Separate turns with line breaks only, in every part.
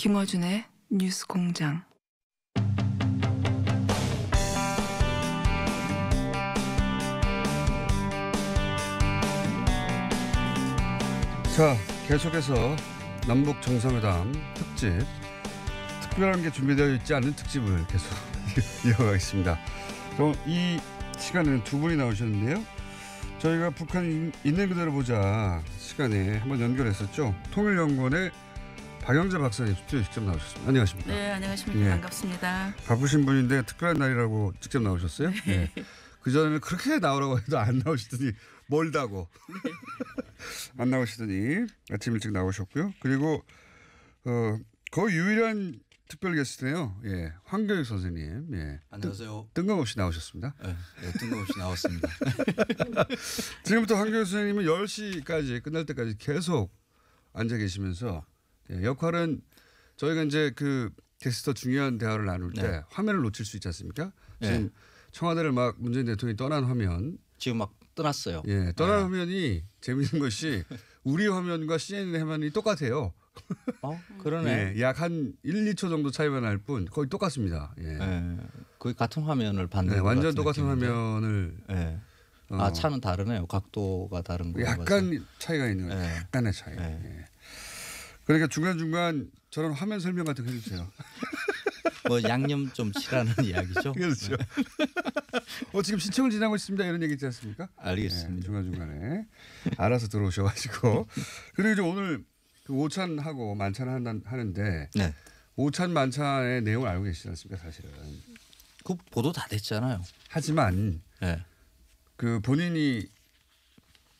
김어준의 뉴스공장.
자, 계속해서 남북 정상회담 특집, 특별한 게 준비되어 있지 않은 특집을 계속 이어가겠습니다. 그럼 이 시간에는 두 분이 나오셨는데요. 저희가 북한 있는 그대로 보자 시간에 한번 연결했었죠. 통일연구원의 박영자 박사님 스튜디오 직접 나오셨습니다. 안녕하십니까?
네, 안녕하십니까.
예.
반갑습니다.
바쁘신 분인데 특별한 날이라고 직접 나오셨어요? 네. 그전에는 그렇게 나오라고 해도 안 나오시더니 멀다고. 안 나오시더니 아침 일찍 나오셨고요. 그리고 거의 유일한 특별 게스트네요. 예, 황교익 선생님. 예.
안녕하세요.
뜬금없이 나오셨습니다.
네, 뜬금없이 나왔습니다.
지금부터 황교익 선생님은 10시까지 끝날 때까지 계속 앉아 계시면서 역할은 저희가 이제 그 게스트와 중요한 대화를 나눌 때 화면을 놓칠 수 있지 않습니까? 지금 청와대를 막 문재인 대통령이 떠난 화면.
지금 막 떠났어요.
예, 떠난 화면이 재미있는 것이 우리 화면과 CNN 화면이 똑같아요.
그러네.
예, 약 한 1, 2초 정도 차이만 날 뿐 거의 똑같습니다. 예.
거의 같은 화면을 받는
완전 똑같은 화면을.
차는 다르네요. 각도가 다른 거.
약간 차이가 있는 거예요. 약간의 차이. 예. 그러니까 중간중간 저런 화면 설명 같은 거 해주세요.
뭐 양념 좀 칠하는 이야기죠.
그렇죠. 지금 시청을 지나고 있습니다. 이런 얘기 있지 않습니까?
알겠습니다.
네, 중간중간에 알아서 들어오셔가지고. 그리고 이제 오늘 그 오찬하고 만찬 하는데 오찬 만찬의 내용을 알고 계시지 않습니까? 사실은.
그 보도 다 됐잖아요.
하지만 그 본인이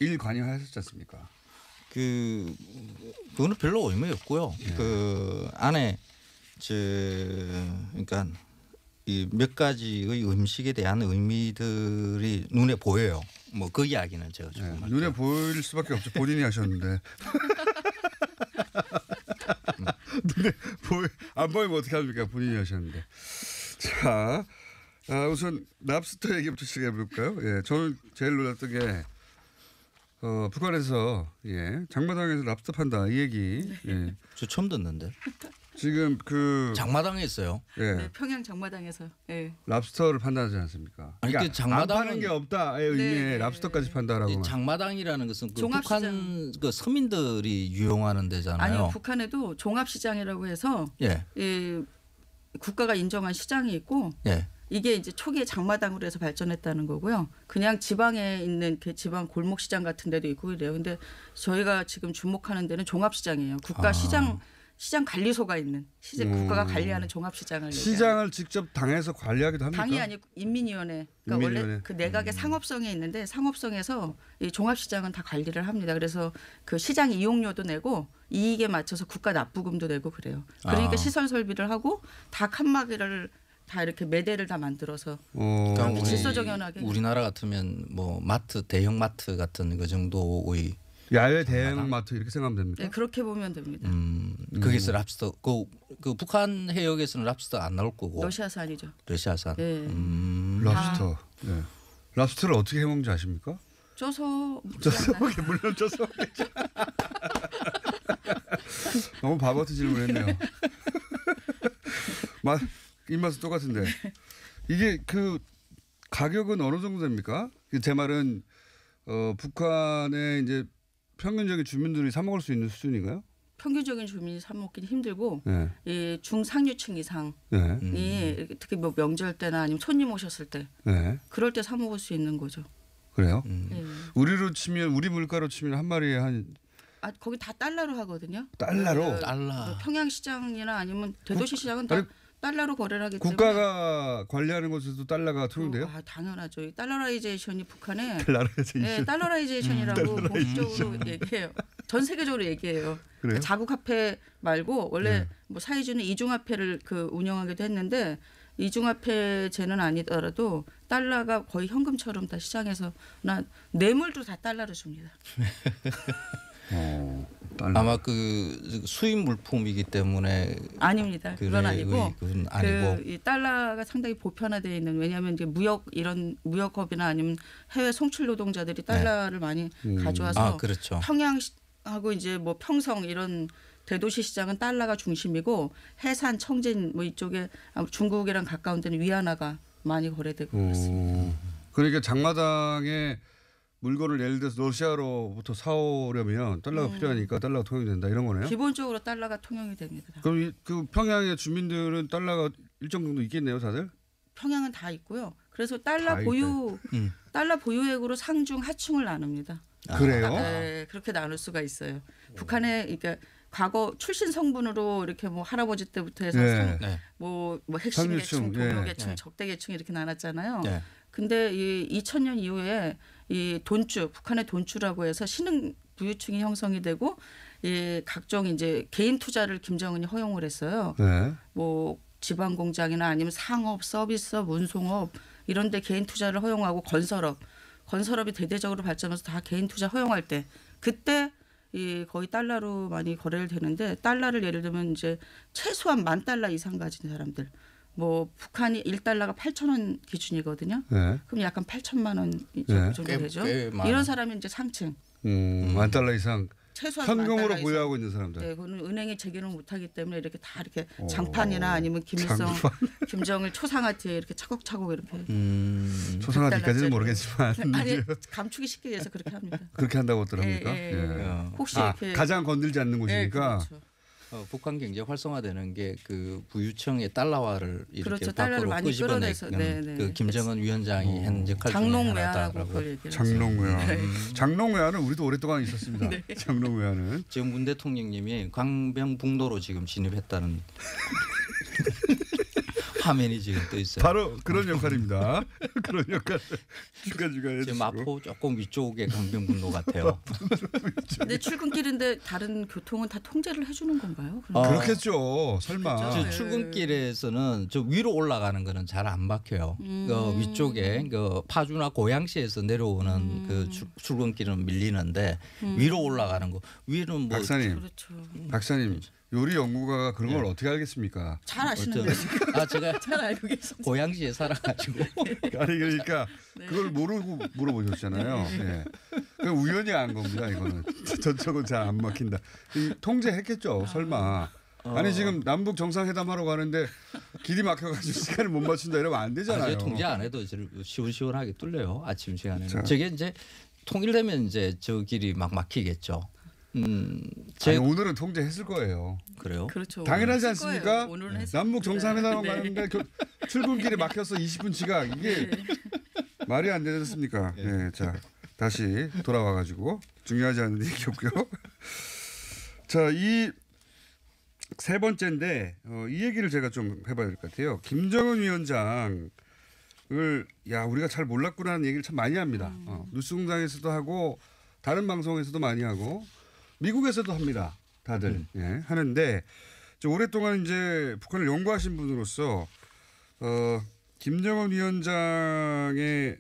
일 관여하셨지 않습니까?
그거는 별로 의미 없고요. 그 안에 그러니까 이 몇 가지의 음식에 대한 의미들이 눈에 보여요. 뭐 그 이야기는 제가 조금 할게요.
눈에 보일 수밖에 없죠. 본인이 하셨는데. 눈에 안 보이면 어떻게 합니까? 본인이 하셨는데. 자, 우선 랍스터 얘기부터 시작해 볼까요? 예, 저는 제일 놀랐던 게 북한에서 장마당에서 랍스터 판다 이 얘기. 예.
저 처음 듣는데.
지금
장마당에 있어요.
네, 평양 장마당에서.
랍스터를 판다지 않습니까?
아니,
그러니까
장마당은
안 파는 게 없다의 의미의 랍스터까지 판다라고.
장마당이라는 것은 그 북한 그 서민들이 유용하는 데잖아요.
아니요, 북한에도 종합시장이라고 해서 국가가 인정한 시장이 있고 이게 이제 초기에 장마당으로 해서 발전했다는 거고요. 그냥 지방에 있는 지방 골목시장 같은 데도 있고 이래요. 근데 저희가 지금 주목하는 데는 종합시장이에요. 국가 시장 관리소가 있는 국가가 관리하는 종합시장을
시장을 직접 당에서 관리하기도 합니까?
당이 아니고 인민위원회. 그러니까 원래 그 내각의 상업성에 있는데 상업성에서 이 종합시장은 다 관리를 합니다. 그래서 그 시장 이용료도 내고 이익에 맞춰서 국가 납부금도 내고 그래요. 그러니까 시설 설비를 하고 다 칸막이를 다 이렇게 매대를 다 만들어서
그러니까
질서정연하게.
우리나라 같으면 뭐 마트 대형 마트 같은 그 정도의
야외 대형 마트 이렇게 생각하면 됩니까?
네, 그렇게 보면 됩니다.
거기서 랍스터 그 북한 해역에서는 랍스터 안 나올 거고.
러시아산이죠.
러시아산.
네.
랍스터. 랍스터를 어떻게 해 먹는지 아십니까?
쪄서
물론 쪄서 먹겠죠. 너무 바보 같은 질문했네요. 입맛은 똑같은데 이게 그 가격은 어느 정도 됩니까? 제 말은 북한의 이제 평균적인 주민들이 사 먹을 수 있는 수준인가요?
평균적인 주민이 사 먹기는 힘들고 이 중상류층 이상이 특히 뭐 명절 때나 아니면 손님 오셨을 때 그럴 때 사 먹을 수 있는 거죠.
그래요? 우리로 치면 우리 물가로 치면 한 마리에
거기 다 달러로 하거든요.
달러로?
달러.
평양시장이나 아니면 대도시 시장은 다 달러로 거래를 하기 때문에.
국가가 관리하는 곳에서도 달러가 통용돼요?
당연하죠. 달러라이제이션이 북한에
달러라이제이션이라고
공식적으로 얘기해요. 전 세계적으로 얘기해요.
그래요?
자국화폐 말고 원래 뭐 사회주의는 이중화폐를 운영하기도 했는데 이중화폐제는 아니더라도 달러가 거의 현금처럼 다 시장에서 뇌물도 다 달러로 줍니다.
아마 그 수입 물품이기 때문에
아닙니다. 그건 아니고
그건 아니고
이 달러가 상당히 보편화되어 있는 왜냐하면 이제 무역업이나 아니면 해외 송출 노동자들이 달러를 많이 가져와서
그렇죠.
평양하고 이제 뭐 평성 이런 대도시 시장은 달러가 중심이고 해산, 청진 뭐 이쪽에 중국이랑 가까운 데는 위안화가 많이 거래되고 그렇습니다.
그러니까 장마당에 물건을 예를 들어서 러시아로부터 사오려면 달러가 필요하니까 달러가 통용이 된다 이런 거네요.
기본적으로 달러가 통용이 됩니다.
그럼 그 평양의 주민들은 달러가 일정 정도 있겠네요, 다들?
평양은 다 있고요. 그래서 달러 보유액으로 상중 하충을 나눕니다.
그래요?
네, 그렇게 나눌 수가 있어요. 북한에 그러니까 과거 출신 성분으로 이렇게 뭐 할아버지 때부터 해서 뭐 핵심 계층, 동료 계층, 적대 계층 이렇게 나눴잖아요. 근데 이 2000년 이후에 이 돈주, 북한의 돈주라고 해서 신흥 부유층이 형성이 되고 이 각종 이제 개인 투자를 김정은이 허용을 했어요. 뭐 지방 공장이나 아니면 상업, 서비스업, 운송업 이런 데 개인 투자를 허용하고 건설업이 대대적으로 발전해서 다 개인 투자 허용할 때 그때 이 거의 달러로 많이 거래를 되는데 달러를 예를 들면 이제 최소한 $10,000 이상 가진 사람들 뭐 북한이 1달러가 8,000원 기준이거든요. 그럼 약간 8천만 원 정도 되죠. 이런 사람이 이제 상층.
$10,000 이상
최소한
현금으로 보유하고 있는 사람들.
네, 그거는 은행에 제기를 못하기 때문에 이렇게 다 이렇게 장판이나 아니면 김일성, 김정일 초상화티에 이렇게 차곡차곡 이렇게.
초상화티까지는 모르겠지만.
아니 감추기 쉽게 위해서 그렇게 합니다.
그렇게 한다고 하더랍니까?
혹시 이렇게
가장 건들지 않는 곳이니까.
그렇죠.
북한 경제 활성화되는 게 그 부유층의 달러화를 이렇게
그렇죠.
밖으로
많이
끄집어내서 그 김정은 위원장이 한 역할 중에
장롱외화라고
장롱외화. 장롱외화는 우리도 오랫동안 있었습니다. 장롱외화는.
지금 문 대통령님이 광명북로로 지금 진입했다는 화면이 지금 떠 있어요.
바로 그런 역할입니다. 그런 역할 중간중간에
지금 마포 조금 위쪽에 광명북로 같아요.
근데 출근길인데 다른 교통은 다 통제를 해주는 건가요?
그렇겠죠. 설마.
그렇죠.
출근길에서는 저 위로 올라가는 거는 잘 안 막혀요. 그 위쪽에 그 파주나 고양시에서 내려오는 그 출근길은 밀리는데 위로 올라가는 거 위는 뭐
박사님,
그렇죠.
박사님. 요리 연구가가 그런 걸 어떻게 알겠습니까?
잘 아시는데.
제가
잘 알고 계십니다.
고양시에 살아가지고.
아니 그러니까 그걸 모르고 물어보셨잖아요. 그냥 우연히 안 겁니다. 이거는 저쪽은 잘 안 막힌다. 통제했겠죠. 설마. 아니 지금 남북 정상회담 하러 가는데 길이 막혀가지고 시간을 못 맞춘다 이러면 안 되잖아요.
통제 안 해도 시원시원하게 뚫려요. 아침 시간에는. 저게 이제 통일되면 이제 저 길이 막 막히겠죠.
아니, 오늘은 통제했을 거예요.
그래요?
그렇죠.
당연하지 않습니까? 남북 정상회담 가는데 출근길에 막혀서 20분 지각 이게 말이 안 되지 않습니까? 자 다시 돌아와가지고 중요하지 않은 얘기였고요. 자, 이 세 번째인데 이 얘기를 제가 좀 해봐야 될 것 같아요. 김정은 위원장을 우리가 잘 몰랐구나는 얘기를 참 많이 합니다. 뉴스공장에서도 하고 다른 방송에서도 많이 하고 미국에서도 합니다. 다들 하는데 오랫동안 이제 북한을 연구하신 분으로서 김정은 위원장의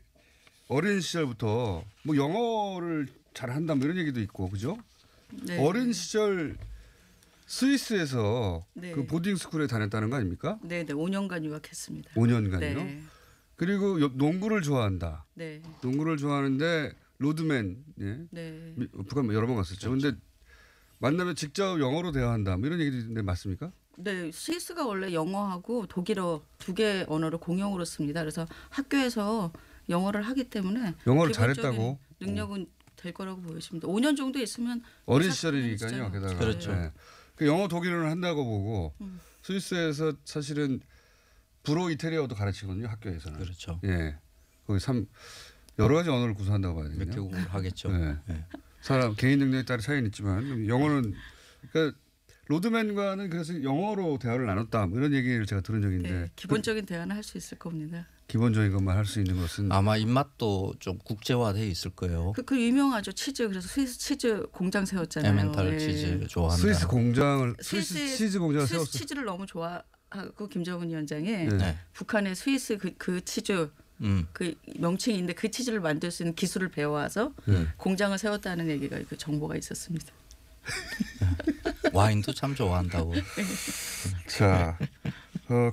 어린 시절부터 뭐 영어를 잘한다 뭐 이런 얘기도 있고 그죠?
네.
어린 시절 스위스에서 그 보딩 스쿨에 다녔다는 거 아닙니까?
네, 5년간 유학했습니다.
5년간요?
네.
그리고 농구를 좋아한다.
네.
농구를 좋아하는데 로드맨 북한 여러 번 갔었죠. 그런데 만나면 직접 영어로 대화한다. 뭐 이런 얘기도 있는데 맞습니까?
네, 스위스가 원래 영어하고 독일어 두 개 언어를 공용으로 씁니다. 그래서 학교에서 영어를 하기 때문에
영어를
기본적인
잘했다고
능력은 될 거라고 보여집니다. 5년 정도 있으면
어린 시절이니까요. 게다가
그렇죠.
그 영어 독일어를 한다고 보고 스위스에서 사실은 불어 이태리어도 가르치거든요. 학교에서는.
그렇죠.
거기 여러 가지 언어를 구사한다고 봐야 되네요.
몇 개국을 하겠죠.
사람 개인 능력에 따라 차이는 있지만 영어는 그러니까 로드맨과는 그래서 영어로 대화를 나눴다 뭐 이런 얘기를 제가 들은 적이 있는데
기본적인 대화는 할 수 있을 겁니다.
기본적인 것만 할 수 있는 것은
아마 입맛도 좀 국제화돼 있을 거예요.
그 유명하죠. 치즈. 그래서 스위스 치즈 공장 세웠잖아요.
에멘탈 치즈 좋아한다.
스위스 공장을 스위스 치즈 공장을 세웠어요.
스위스 치즈를 너무 좋아하고 김정은 위원장이
네.
북한의 스위스 그 치즈 그 명칭인데 그 치즈를 만들 수 있는 기술을 배워와서 공장을 세웠다는 얘기가 그 정보가 있었습니다.
와인도 참 좋아한다고.
자,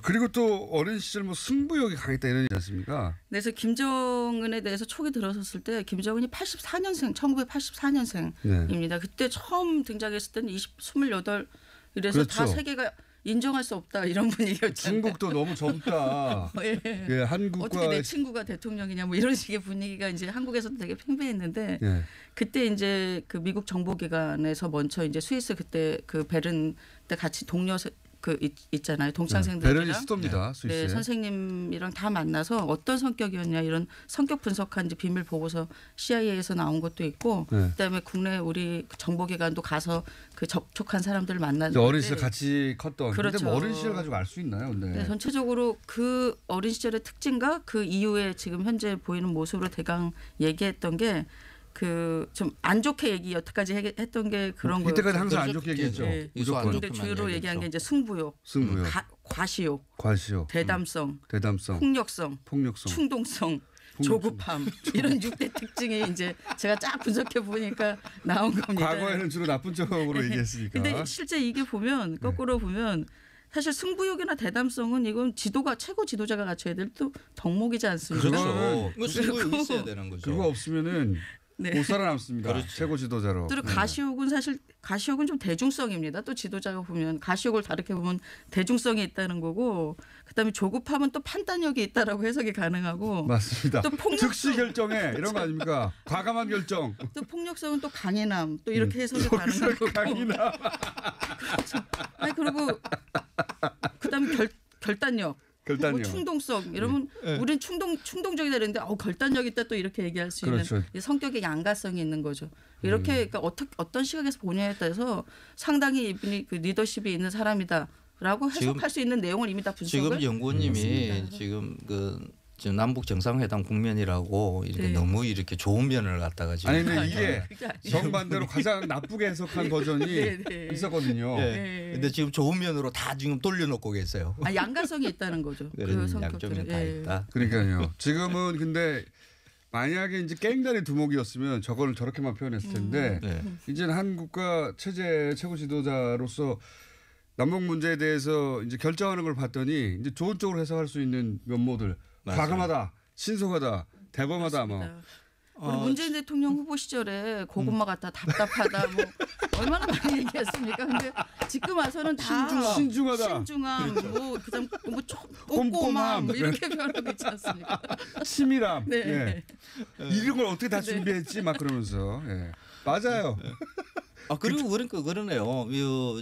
그리고 또 어린 시절 뭐 승부욕이 강했다 이런 얘기 않습니까?
그래서 김정은에 대해서 촉이 들어섰을 때 김정은이 84년생, 1984년생입니다. 그때 처음 등장했을 때는 28 그래서 다
그렇죠.
세계가 인정할 수 없다 이런 분위기였잖아요.
중국도 너무 젊다.
예.
예, 한국과
어떻게 내 친구가 대통령이냐 뭐 이런 식의 분위기가 이제 한국에서도 되게 팽배했는데
예.
그때 이제 그 미국 정보기관에서 먼저 이제 스위스 그때 그 베른 때 같이 동료 있잖아요. 동창생들이랑
베른이 수도입니다. 스위스.
네, 선생님이랑 다 만나서 어떤 성격이었냐 이런 성격 분석한 이제 비밀 보고서 CIA에서 나온 것도 있고 그다음에 국내 우리 정보기관도 가서 그 접촉한 사람들을 만났는데
어린 시절 같이 컸던.
그렇죠.
근데 뭐 어린 시절 가지고 알 수 있나요? 근데.
네, 전체적으로 그 어린 시절의 특징과 그 이후에 지금 현재 보이는 모습으로 대강 얘기했던 게 그 좀 안 좋게 얘기 여태까지 했던 게 그런 거예요.
이때까지 항상 안 좋게 얘기했죠.
네.
무조건.
근데 주로 얘기한 게 이제 승부욕, 과시욕,
과시욕,
대담성, 폭력성, 충동성, 조급함 이런 6대 특징이 이제 제가 쫙 분석해 보니까 나온 겁니다.
과거에는 주로 나쁜 쪽으로 얘기했으니까.
근데 실제 이게 보면 거꾸로 보면 사실 승부욕이나 대담성은 이건 최고 지도자가 갖춰야 될 또 덕목이지 않습니까?
그렇죠. 뭐 승부욕 있어야 되는 거죠.
그거 없으면은
네.
못 살아남습니다.
그렇죠.
최고 지도자로.
또 가시욕은 사실 가시욕은 좀 대중성입니다. 또 지도자가 보면 가시욕을 다르게 보면 대중성이 있다는 거고 그다음에 조급함은 또 판단력이 있다라고 해석이 가능하고
맞습니다.
또
즉시 결정해 이런 거 아닙니까? 과감한 결정.
또 폭력성은 또 강인함 또 이렇게 해석이 가능한 거고.
강인함.
그렇죠. 아니 그리고 그다음에 결단력. 뭐 충동성 이러면 우린 충동적이다 이랬는데 결단력 있다 또 이렇게 얘기할 수 있는
그렇죠.
성격의 양가성이 있는 거죠. 이렇게 그러니까 어떤 시각에서 보냐에 따라서 상당히 이분이 그 리더십이 있는 사람이다라고 해석할 수 있는 내용을 이미 다 분석을
지금 연구원님이 지금 지금 남북 정상회담 국면이라고 이렇게 너무 이렇게 좋은 면을 갖다가 지금
아니 근데 이게 정반대로 가장 나쁘게 해석한 버전이 있었거든요.
근데 지금 좋은 면으로 다 지금 돌려놓고 계세요.
양가성이 있다는 거죠. 그
양쪽에 다 있다.
그러니까요. 지금은 근데 만약에 이제 깽다리 두목이었으면 저거를 저렇게만 표현했을 텐데 이제는 한국과 체제 최고 지도자로서 남북 문제에 대해서 이제 결정하는 걸 봤더니 이제 좋은 쪽으로 해석할 수 있는 면모들.
맞아요.
과감하다, 신속하다, 대범하다 뭐.
우리 문재인 대통령 후보 시절에 고구마 같다, 답답하다, 뭐 얼마나 많이 얘기했습니까? 근데 지금 와서는 다
신중하다,
신중함, 뭐 그다음 뭐 꼼꼼함 뭐 이렇게 표현하고 있지 않습니까?
치밀함.
네.
예. 이런 걸 어떻게 다 준비했지 막 그러면서. 예. 맞아요.
그리고 그러네요.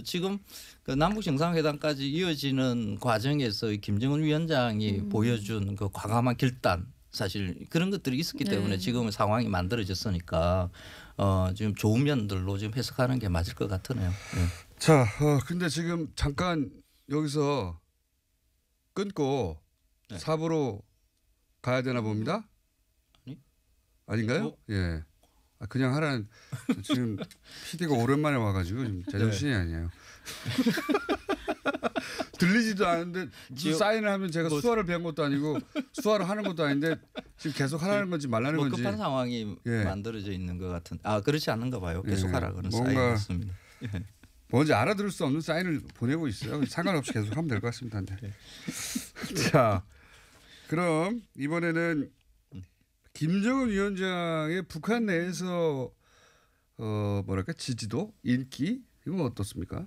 지금 그 남북 정상회담까지 이어지는 과정에서 김정은 위원장이 보여준 그 과감한 결단 사실 그런 것들이 있었기 때문에 지금 상황이 만들어졌으니까 지금 좋은 면들로 지금 해석하는 게 맞을 것 같으네요. 네.
자, 근데 지금 잠깐 여기서 끊고 4부로 가야 되나 봅니다. 아닌가요? 예. 그냥 하라는 지금 PD가 오랜만에 와가지고 지금 제정신이 아니에요. 들리지도 않은데 무슨 사인을 하면 제가 수화를 배운 것도 아니고 수화를 하는 것도 아닌데 지금 계속 하라는 건지 말라는 건지.
급한 상황이 만들어져 있는 것 같은. 그렇지 않은가 봐요. 계속 하라 그런 사인이었습니다.
뭔지 알아들을 수 없는 사인을 보내고 있어요. 상관없이 계속 하면 될 것 같습니다. 자, 그럼 이번에는 김정은 위원장의 북한 내에서 뭐랄까 지지도, 인기 이건 어떻습니까?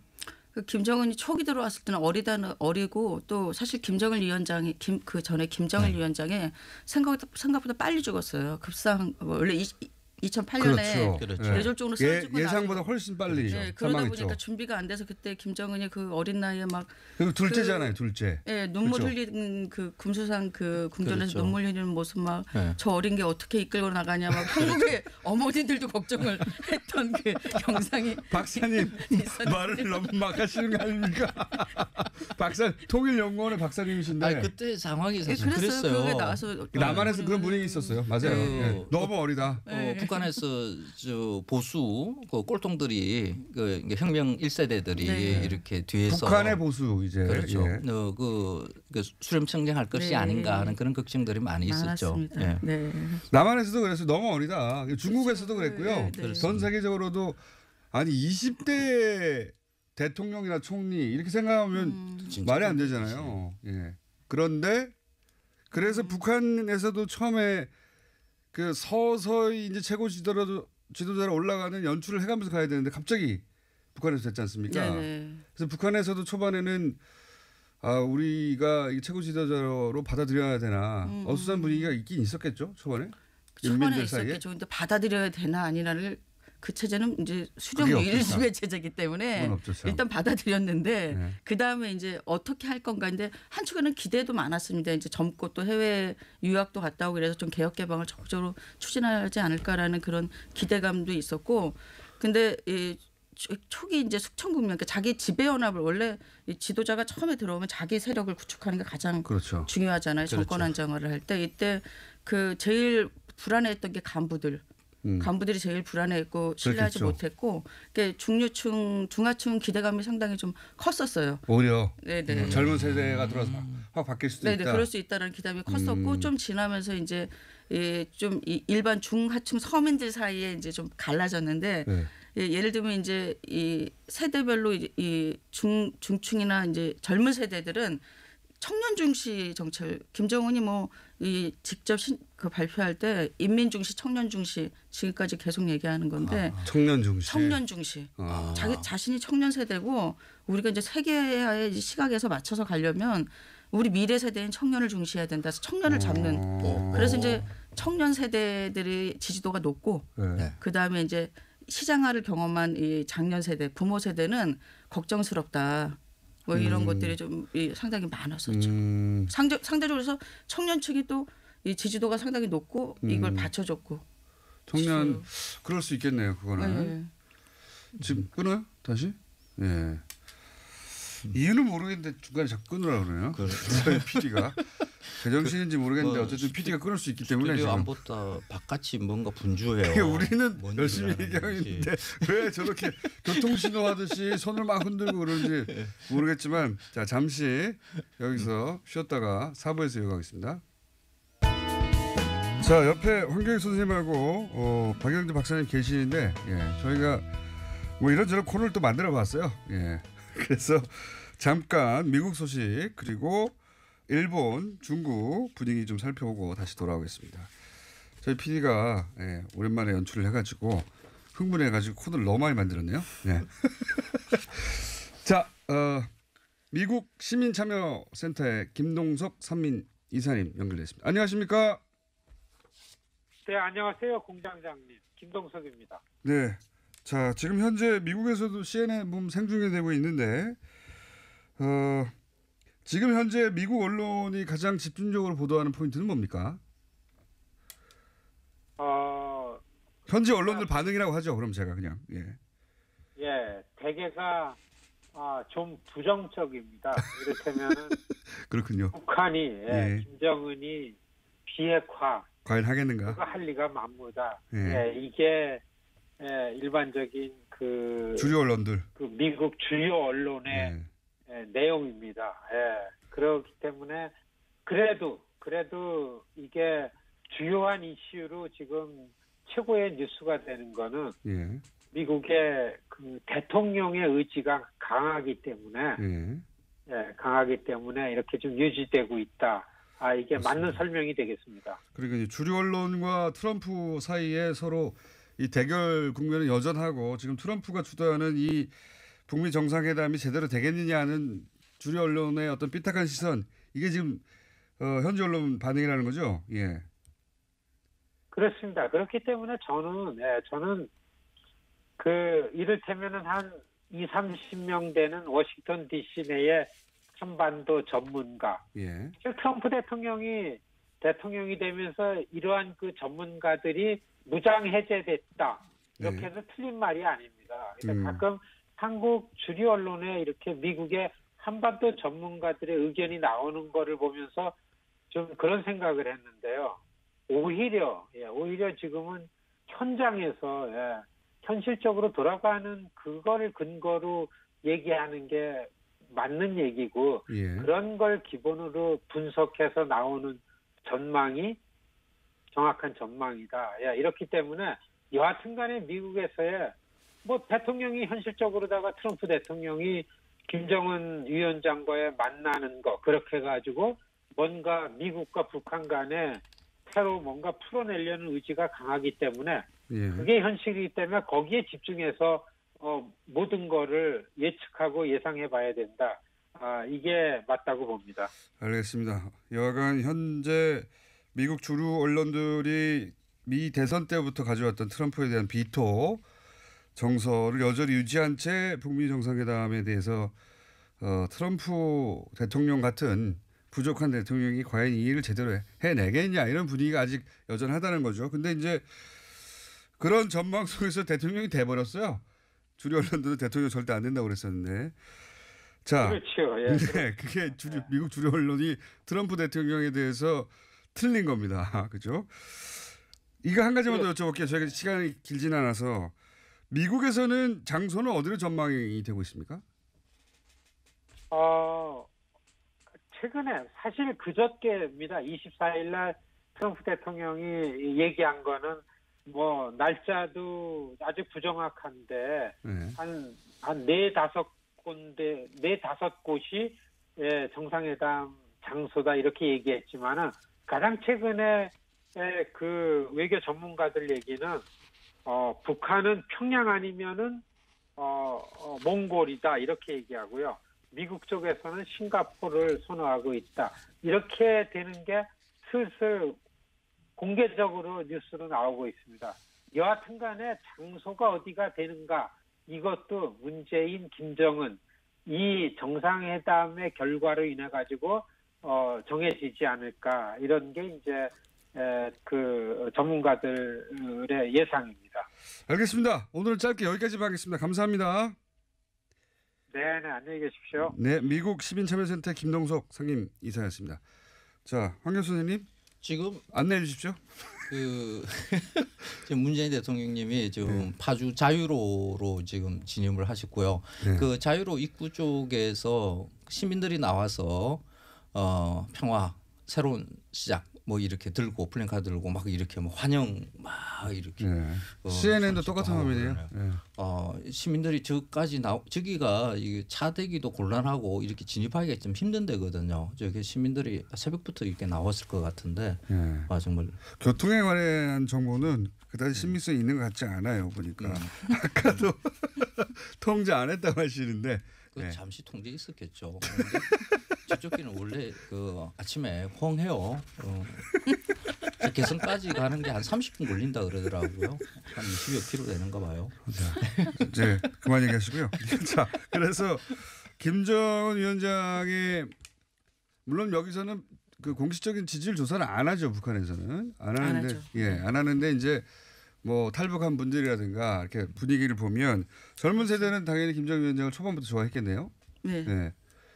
그 김정은이 초기 들어왔을 때는 어리고 또 사실 김정일 위원장이 그 전에 김정일 위원장의 생각보다 빨리 죽었어요. 급상 원래 2008년에
그렇죠.
뇌졸중으로 쓰러지고
예상보다 훨씬 빨리
그러다
사망했죠.
보니까 준비가 안 돼서 그때 김정은이 그 어린 나이에 막
그리고 둘째잖아요, 둘째.
눈물
그렇죠.
흘리는 그 금수산 그 궁전에서
그렇죠.
눈물 흘리는 모습 막 저 어린 게 어떻게 이끌고 나가냐 막 한국의 어머니들도 걱정을 했던 그 영상이
박사님 말을 너무 막 하시는 거 아닙니까? 통일연구원의 박사님이신데.
그때 상황이 사실
그랬어요.
그랬어요.
나와서
남한에서 그런 분위기 있었어요. 맞아요. 너무 어리다.
북한에서 보수 그 꼴통들이 그 혁명 1세대들이 이렇게 뒤에서
북한의 보수 이제
그렇죠. 그 수렴 청정할 것이 아닌가 하는 그런 걱정들이 많이 있었죠.
남한에서도 그래서 너무 어리다. 중국에서도 그랬고요. 전 세계적으로도 아니 20대 대통령이나 총리 이렇게 생각하면 말이 안 되잖아요. 그런데 그래서 북한에서도 처음에 그 서서히 이제 최고 지도자로 올라가는 연출을 해가면서 가야 되는데 갑자기 북한에서 됐지 않습니까?
네네.
그래서 북한에서도 초반에는 우리가 최고 지도자로 받아들여야 되나 어수선한 분위기가 있긴 있었겠죠 초반에.
초반에 있었겠죠. 근데 받아들여야 되나 아니나를 그 체제는 이제 수정 일수의 체제이기 때문에 일단 받아들였는데
네.
그 다음에 이제 어떻게 할 건가. 근데 한쪽에는 기대도 많았습니다. 이제 젊고 또 해외 유학도 갔다 오고 그래서 좀 개혁 개방을 적극적으로 추진하지 않을까라는 그런 기대감도 있었고, 근데 이 초기 이제 숙청국면, 그러니까 자기 지배 연합을 원래 이 지도자가 처음에 들어오면 자기 세력을 구축하는 게 가장
그렇죠.
중요하잖아요.
그렇죠.
정권 안정화를 할 때 이때 그 제일 불안해했던 게 간부들이 제일 불안해했고 신뢰하지
그렇겠죠.
못했고, 그러니까 중류층, 중하층 기대감이 상당히 좀 컸었어요.
오히려
네네.
젊은 세대가 들어와서 확 바뀔 수도
네네.
있다.
그럴 수 있다는 기대감이 컸었고 좀 지나면서 이제 좀 일반 중하층 서민들 사이에 이제 좀 갈라졌는데
네.
예를 들면 이제 이 세대별로 이 중층이나 이제 젊은 세대들은 청년 중시 정책, 김정은이 뭐 이 직접 그 발표할 때 인민 중시, 청년 중시 지금까지 계속 얘기하는 건데
청년 중시.
청년 중시. 자기 자신이 청년 세대고 우리가 이제 세계화의 시각에서 맞춰서 가려면 우리 미래 세대인 청년을 중시해야 된다. 그래서 청년을 잡는. 그래서 이제 청년 세대들의 지지도가 높고
네.
그 다음에 이제 시장화를 경험한 이 장년 세대, 부모 세대는 걱정스럽다. 뭐 이런 것들이 좀 상당히 많았었죠. 상대적으로 해서 청년층이 또 이 지지도가 상당히 높고 이걸 받쳐줬고.
청년 그럴 수 있겠네요. 그거는.
네.
지금 끊어요? 다시? 예. 이유는 모르겠는데 중간에 자꾸 끊으라고 그러네요. 저희 PD가. 제정신인지 모르겠는데 어쨌든 PD가 끊을 수 있기 때문에
스튜디오
지금.
안보다 바깥이 뭔가 분주해요.
그러니까 우리는
뭔
열심히
일을
얘기하고
하는지.
있는데 왜 저렇게 교통신호 하듯이 손을 막 흔들고 그러는지 모르겠지만 자 잠시 여기서 쉬었다가 4부에서 이어가겠습니다. 자 옆에 황교익 선생님하고 박영재 박사님 계시는데 저희가 뭐 이런저런 코너를 또 만들어 봤어요. 그래서 잠깐 미국 소식 그리고 일본, 중국 분위기 좀 살펴보고 다시 돌아오겠습니다. 저희 PD가 오랜만에 연출을 해가지고 흥분해가지고 코너를 너무 많이 만들었네요. 자, 미국 시민참여센터의 김동석 선민 이사님 연결됐습니다. 안녕하십니까?
네, 안녕하세요. 공장장님. 김동석입니다.
네. 자, 지금 현재 미국에서도 CNN 보면 생중계되고 있는데, 지금 현재 미국 언론이 가장 집중적으로 보도하는 포인트는 뭡니까? 현지 언론들 반응이라고 하죠. 그럼 제가 그냥
대개가 좀 부정적입니다. 이를테면은
그렇군요.
북한이 김정은이 비핵화
과연 하겠는가?
그거 할 리가 만무다. 이게 일반적인 그
주류 언론들,
그 미국 주요 언론의 내용입니다. 그렇기 때문에 그래도 이게 주요한 이슈로 지금 최고의 뉴스가 되는 거는 미국의 그 대통령의 의지가 강하기 때문에 이렇게 좀 유지되고 있다. 이게 맞습니다. 맞는 설명이 되겠습니다.
그러니까 주류 언론과 트럼프 사이에 서로 이 대결 국면은 여전하고 지금 트럼프가 주도하는 이 북미 정상회담이 제대로 되겠느냐 하는 주류 언론의 어떤 삐딱한 시선 이게 지금 현지 언론 반응이라는 거죠.
그렇습니다. 그렇기 때문에 저는 그 이를테면은 한 20-30명 되는 워싱턴 DC 내에 한반도 전문가. 트럼프 대통령이 되면서 이러한 그 전문가들이 무장 해제됐다. 이렇게 해서 틀린 말이 아닙니다. 그러니까 가끔 한국 주류 언론에 이렇게 미국의 한반도 전문가들의 의견이 나오는 거를 보면서 좀 그런 생각을 했는데요. 오히려 지금은 현장에서 현실적으로 돌아가는 그거를 근거로 얘기하는 게 맞는 얘기고 그런 걸 기본으로 분석해서 나오는 전망이 정확한 전망이다. 이렇기 때문에 여하튼 간에 미국에서의 뭐 대통령이 현실적으로다가 트럼프 대통령이 김정은 위원장과의 만나는 거 그렇게 해가지고 뭔가 미국과 북한 간에 새로 뭔가 풀어내려는 의지가 강하기 때문에 그게 현실이기 때문에 거기에 집중해서 모든 거를 예측하고 예상해 봐야 된다. 이게 맞다고 봅니다.
알겠습니다. 여하간 현재 미국 주류 언론들이 미 대선 때부터 가져왔던 트럼프에 대한 비토 정서를 여전히 유지한 채 북미 정상회담에 대해서 트럼프 대통령 같은 부족한 대통령이 과연 이 일을 제대로 해내겠냐 이런 분위기가 아직 여전하다는 거죠. 근데 이제 그런 전망 속에서 대통령이 돼버렸어요. 주류 언론들은 대통령 절대 안 된다고 그랬었는데. 자,
그렇죠. 예.
네, 그게 미국 주류 언론이 트럼프 대통령에 대해서 틀린 겁니다. 그죠? 이거 한 가지만 더 여쭤볼게요. 저희가 시간이 길진 않아서. 미국에서는 장소는 어디로 전망이 되고 있습니까?
최근에 사실 그저께입니다. 24일 날 트럼프 대통령이 얘기한 거는 뭐 날짜도 아주 부정확한데
네.
한 4-5 곳이 정상회담 장소다 이렇게 얘기했지만은 가장 최근에 그 외교 전문가들 얘기는 북한은 평양 아니면은 몽골이다 이렇게 얘기하고요. 미국 쪽에서는 싱가포르를 선호하고 있다. 이렇게 되는 게 슬슬 공개적으로 뉴스로 나오고 있습니다. 여하튼 간에 장소가 어디가 되는가 이것도 문재인, 김정은 이 정상회담의 결과로 인해 가지고 정해지지 않을까 이런 게 이제 그 전문가들의 예상입니다.
알겠습니다. 오늘은 짧게 여기까지만 하겠습니다. 감사합니다.
네, 안녕히 계십시오.
네, 미국 시민참여센터 김동석 상임 이사였습니다. 자, 황 교수님
지금
안내해 주십시오.
지금 문재인 대통령님이 지금 파주 자유로로 지금 진입을 하셨고요.
네.
그 자유로 입구 쪽에서 시민들이 나와서 평화 새로운 시작 뭐 이렇게 들고 플랜카드 들고 막 이렇게 뭐 환영 막 이렇게
CNN도 똑같은 화면이에요.
시민들이 저기가 이게 차 대기도 곤란하고 이렇게 진입하기가 좀 힘든 데거든요. 저기 시민들이 새벽부터 이렇게 나왔을 것 같은데 정말
교통에 관한 정보는 그다지 신빙성이 있는 것 같지 않아요. 보니까 아까도 통제 안 했다고 하시는데
잠시 통제 있었겠죠. 저쪽기는 원래 그 아침에 호응해요. 개성까지 가는 게 한 30분 걸린다 그러더라고요. 한 20여 킬로 되는가 봐요.
자, 이제 그만 얘기하시고요. 자, 그래서 김정은 위원장의 물론 여기서는 그 공식적인 지지율 조사를 안 하죠. 북한에서는 안 하는데 안 하는데 이제 뭐 탈북한 분들이라든가 이렇게 분위기를 보면 젊은 세대는 당연히 김정은 위원장을 초반부터 좋아했겠네요. 네.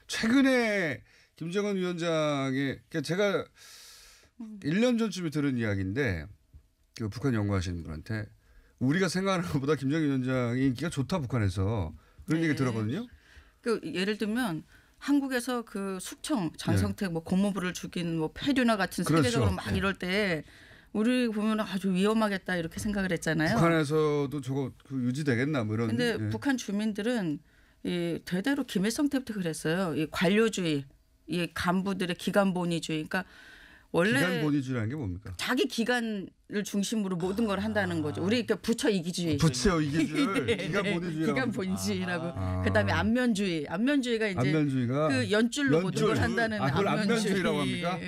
최근에 김정은 위원장의 그러니까 제가 1년 전쯤에 들은 이야기인데 그 북한 연구하시는 분한테 우리가 생각하는 것보다 김정은 위원장이 인기가 좋다 북한에서 그런 얘기 들었거든요.
그 예를 들면 한국에서 그 숙청 장성택 뭐 고모부를 죽인 뭐 폐륜화 같은 세계적으로 막 이럴 때 우리 보면 아주 위험하겠다 이렇게 생각을 했잖아요.
북한에서도 저거 유지되겠나 뭐 이런.
근데 북한 주민들은 이 대대로 김일성 때부터 그랬어요. 이 관료주의, 이 간부들의 기관본위주의. 그러니까 원래
기관본위주의라는 게 뭡니까?
자기 기관을 중심으로 모든 걸 한다는 거죠. 우리 그러니까 부처 이기주의.
부처 이기주의. 기관본위주의라고.
그다음에 안면주의가 이제 그 연줄로 모든 걸 한다는
그걸 안면주의라고 합니까?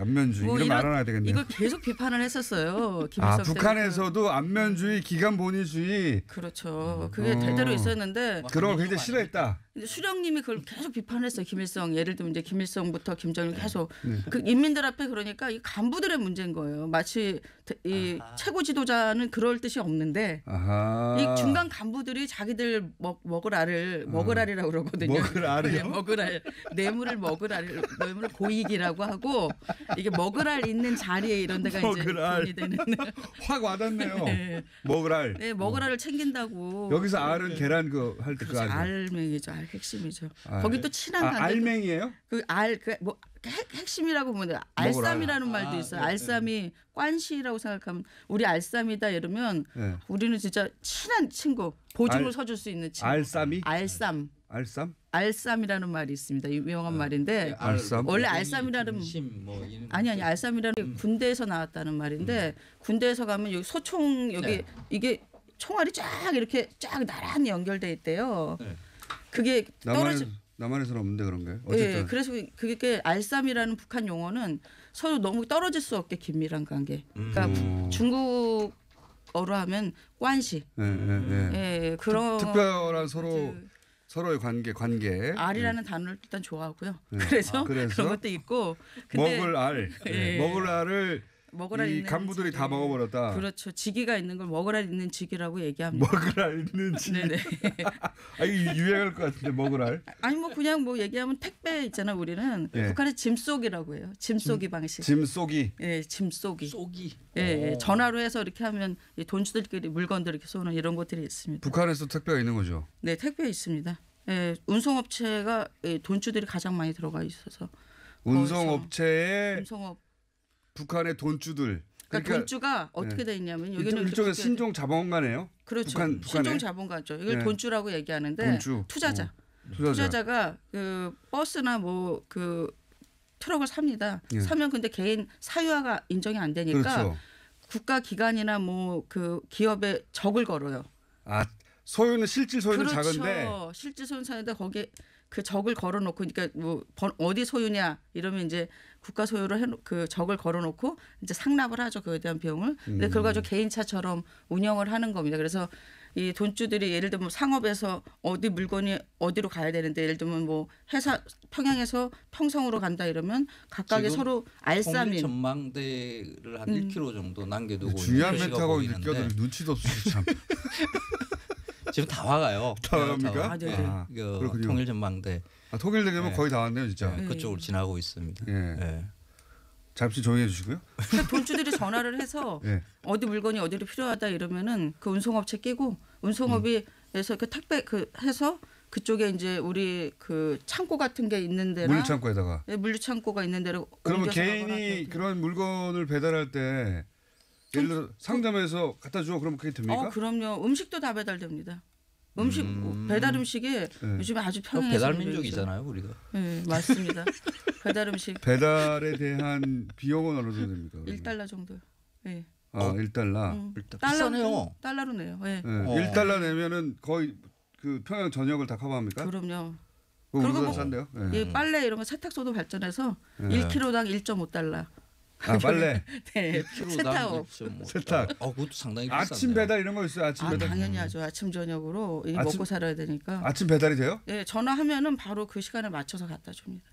안면주의.
뭐
이름 알아놔야 되겠네요.
이걸 계속 비판을 했었어요. 김일성
북한에서도 안면주의, 기관본위주의.
그렇죠. 그게 대대로 있었는데
그런 걸 굉장히 싫어했다.
수령님이 그걸 계속 비판했어요. 김일성. 예를 들면 이제 김일성부터 김정일 계속 그 인민들 앞에 그러니까 이 간부들의 문제인 거예요. 마치 이 최고 지도자는 그럴 뜻이 없는데 이 중간 간부들이 자기들 먹을 알이라고 그러거든요.
먹을 알이요?
먹을 알. 뇌물을 고익이라고 하고 이게 먹을 알 있는 자리에 이런 데가 이제 돈이 되는.
확 와닿네요. 네. 먹을 알.
네, 먹을 알을 챙긴다고.
여기서 알은 계란 할 때 그 알.
알맹이죠. 알 핵심이죠. 거기 또 친한 관계.
알맹이에요?
그 알 뭐 핵심이라고 보면 알쌈이라는 말도 있어요. 알쌈이 관시라고 생각하면 우리 알쌈이다 이러면 우리는 진짜 친한 친구 보증을 서줄 수 있는 친구.
알쌈이?
알쌈? 알쌈이라는 말이 있습니다. 유명한 말인데
알쌈?
원래 알쌈이라는 아니 알쌈이라는 게 군대에서 나왔다는 말인데 군대에서 가면 여기 소총 여기 이게 총알이 쫙 이렇게 쫙 나란히 연결돼 있대요.
네.
그게
남한에서는 없는데 그런 게.
예,
어쨌든.
그래서 그게 알쌈이라는 북한 용어는 서로 너무 떨어질 수 없게 긴밀한 관계. 그러니까 중국어로 하면 관시. 예, 그런
특별한 서로의 관계.
알이라는 단어를 일단 좋아하고요. 그래서 그런 것도 있고. 근데
먹을 알.
예.
먹을 알을
먹을 알
이
있는
간부들이
지기.
다 먹어버렸다.
그렇죠. 지기가 있는 걸 먹을 알 있는 지기라고 얘기합니다.
먹을 알 있는 지.
네네.
이게 유행할 것 같은데 먹을 알.
아니 뭐 그냥 뭐 얘기하면 택배 있잖아 우리는
예.
북한의 짐 쏘기라고 해요. 짐 쏘기 방식.
짐 쏘기.
예, 짐 쏘기.
쏘기.
예, 전화로 해서 이렇게 하면 이 돈주들끼리 물건들 이렇게 쏘는 이런 것들이 있습니다.
북한에서 택배가 있는 거죠.
네, 택배 있습니다. 예, 운송업체가 돈주들이 가장 많이 들어가 있어서
운송업체에
운송업
북한의 돈주들.
그러니까 돈주가 어떻게 돼 있냐면 여기는
일종의 신종 자본가네요.
그렇죠.
북한에.
신종 자본가죠. 이걸
네.
돈주라고 얘기하는데
돈주.
투자자. 투자자가 그 버스나 뭐 그 트럭을 삽니다.
예.
사면 근데 개인 사유화가 인정이 안 되니까
그렇죠. 국가
기관이나 뭐 그 기업에 적을 걸어요.
소유는 실질 소유는
그렇죠.
작은데
실질 소유는 작은데 거기에 그 적을 걸어놓고 그러니까 뭐 어디 소유냐 이러면 이제 국가 소유로 그 적을 걸어놓고 이제 상납을 하죠. 그에 대한 비용을. 근데 그걸 가지고 개인차처럼 운영을 하는 겁니다. 그래서 이 돈주들이 예를 들면 상업에서 어디 물건이 어디로 가야 되는데 예를 들면 뭐 회사 평양에서 평성으로 간다 이러면 각각의 서로 알쌈인
전망대를 한 1km 정도 남겨두고
중요한
표시가
멘트하고
보이는데
느껴도 눈치도 없으시 참.
지금 다 와가요.
다 와갑니까?
네네.
그렇군요.
통일 전망대
통일되면
네.
거의 다 왔네요, 진짜.
그쪽으로 지나고 있습니다.
예.
네.
잠시 조용해 주시고요.
그러니까 돈주들이 전화를 해서
예.
어디 물건이 어디로 필요하다 이러면은 그 운송업체 끼고 운송업에서 그 택배 그 해서 그쪽에 이제 우리 그 창고 같은 게 있는 데나
물류창고에다가.
예, 물류창고가 있는 데로
그러면
옮겨서
개인이
가거나
그런 물건을 배달할 때 예를 들어 상점에서 갖다 줘 그러면 그게 됩니까?
그럼요. 음식도 다 배달됩니다. 배달 음식이 요즘에 아주 평양에서
배달 민족이잖아요, 우리가.
네, 맞습니다. 배달 음식
배달에 대한 비용은 어느 정도 됩니까? 그러면?
1달러 정도. 네.
1달러.
비싸네요.
달러로 내요. 네.
네. 1달러 내면은 거의 그 평양 전역을 다 커버합니까?
그럼요.
그거
그리고
우리보다
뭐
싼데요? 네.
이 빨래 이런 거 세탁소도 발전해서 1kg당 1.5달러.
빨래.
네. 세탁업.
세탁.
그것도 상당히 비싼데요.
아침 배달 이런 거 있어요. 아침 배달.
당연히 하죠. 아침 저녁으로 먹고 살아야 되니까.
아침 배달이 돼요?
네, 전화하면은 바로 그 시간에 맞춰서 갖다 줍니다.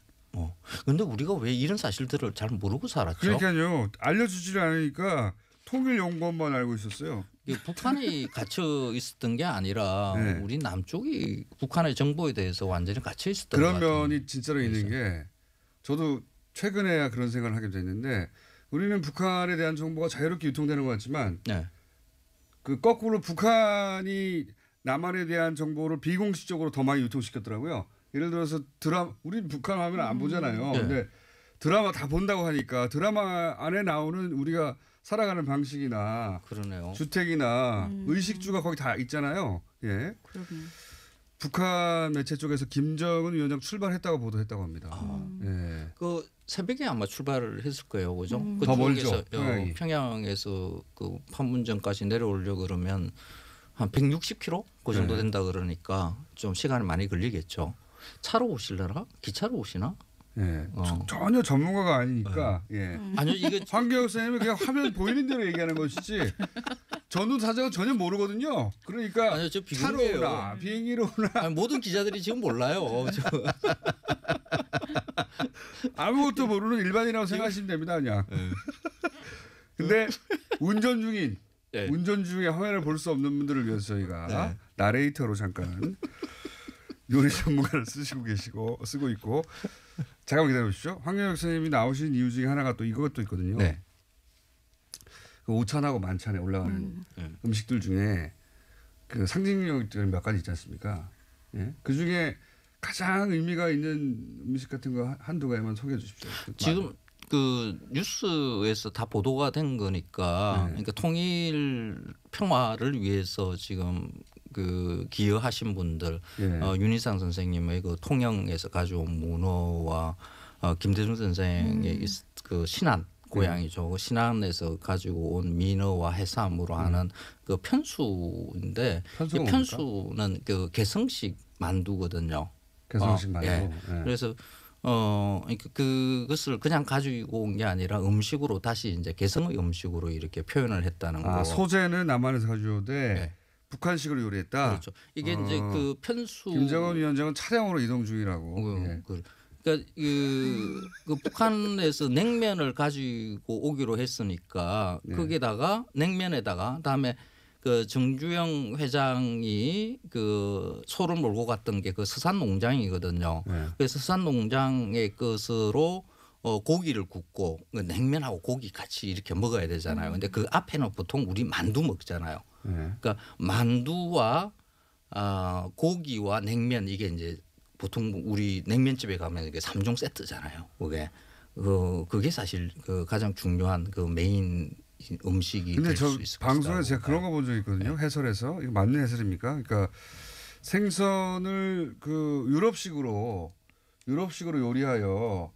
근데 우리가 왜 이런 사실들을 잘 모르고 살았죠?
그러니까요. 알려주지를 않으니까 통일용법만 알고 있었어요.
북한이 갇혀 있었던 게 아니라
네.
우리 남쪽이 북한의 정보에 대해서 완전히 갇혀 있었던
그런
것 같아요.
면이 진짜로 있는 게 저도 최근에야 그런 생각을 하게 됐는데 우리는 북한에 대한 정보가 자유롭게 유통되는 것 같지만
네.
그 거꾸로 북한이 남한에 대한 정보를 비공식적으로 더 많이 유통시켰더라고요. 예를 들어서 우리 북한 화면 안 보잖아요.
네.
근데 드라마 다 본다고 하니까 드라마 안에 나오는 우리가 살아가는 방식이나
그러네요.
주택이나 의식주가 거기 다 있잖아요. 예.
그러면
북한 매체 쪽에서 김정은 위원장 출발했다고 보도했다고 합니다. 예.
그 새벽에 아마 출발을 했을 거예요, 그죠?
더
그쪽에서
멀죠, 평양이.
평양에서 그 판문점까지 내려오려고 그러면 한 160km 그 정도
네.
된다 그러니까 좀 시간이 많이 걸리겠죠. 차로 오실래나? 기차로 오시나?
예. 전혀 전문가가 아니니까. 예.
아니요, 이거
황교안 선생님은 그냥 화면 보이는 대로 얘기하는 것이지 전후 사정은 전혀 모르거든요. 그러니까
아니요, 저
차로
비공개예요.
오나 비행기로 오나
아니, 모든 기자들이 지금 몰라요.
아무것도 모르는 일반이라고 생각하시면 됩니다. 그냥. 근데 운전 중에 화면을 볼 수 없는 분들을 위해서 저희가 나레이터로 잠깐 요리 전문가를 쓰고 있고 잠깐 기다려 보십시오. 황교안 선생님이 나오신 이유 중에 하나가 또 이것도 있거든요.
네.
그 오찬하고 만찬에 올라가는 음식들 중에 그 상징력들이 몇 가지 있지 않습니까? 예? 그 중에 가장 의미가 있는 음식 같은 거 한두 가지만 소개해 주십시오.
지금 그 뉴스에서 다 보도가 된 거니까 그러니까 통일 평화를 위해서 지금 그 기여하신 분들 윤희상 선생님의 그 통영에서 가져온 문어와 김대중 선생의 그 신안 고향이죠. 신안에서 가지고 온 민어와 해삼으로 하는 그 편수인데
편수가
그 편수는 그 개성식 만두거든요.
개성식 만두.
예.
네.
그래서 그것을 그냥 가지고 온 게 아니라 음식으로 다시 이제 개성의 음식으로 이렇게 표현을 했다는 거.
소재는 남한에서 가져오되
네.
북한식으로 요리했다.
그렇죠. 이게 이제 그 편수.
김정은 위원장은 차량으로 이동 중이라고. 예.
그러니까 그 북한에서 냉면을 가지고 오기로 했으니까 거기다가 냉면에다가 다음에 그 정주영 회장이 그 소를 몰고 갔던 게 그 서산 농장이거든요. 그래서 서산 농장의 것으로 고기를 굽고 냉면하고 고기 같이 이렇게 먹어야 되잖아요. 근데 그 앞에는 보통 우리 만두 먹잖아요. 그러니까 만두와 고기와 냉면 이게 이제 보통 우리 냉면집에 가면 이게 3종 세트잖아요. 그게 사실 그 가장 중요한 그 메인 음식이
근데
될
저
수 있을
방송에서 제가 그런 거 본 적 있거든요. 해설에서 이거 맞는 해설입니까? 그러니까 생선을 그 유럽식으로 요리하여